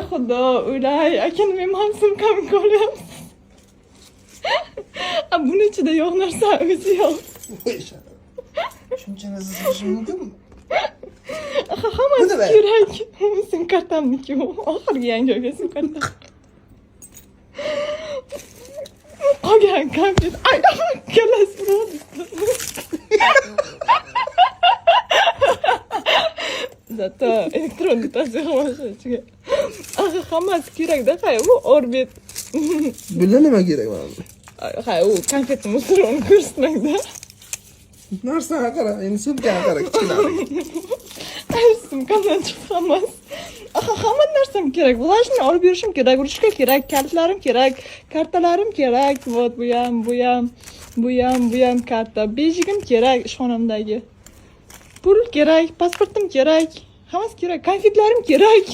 Xudo, o'lay, akan men ham sumkamni ko'ryapsiz. Buni ichida yo'q narsa o'zi yo'q. Shuncha narsa silish mumkinmi? Hammasi kerak. Sim kartamniki u. Oxirgi yangi olgan sim kartam. Qolgan kompyuter. Ay, kalasi bo'ldi. Zato elektron tasdiqlashga. Hammasi kerak-da, bu orbit. Bular nima kerak mana? U konfet musoroni ko'rsatmangda. Narsani qara, endi sumkani qara, kichkina. Sumkamdan chiqib hamma narsam kerak. Влажный olib yurishim kerak, ruchka kerak, kartlarim kerak, kartalarim kerak. Вот bu ham karta. Bejigim kerak ishxonamdagi. Pul kerak, pasportim kerak. Hammasi kerak, konfetlarim kerak.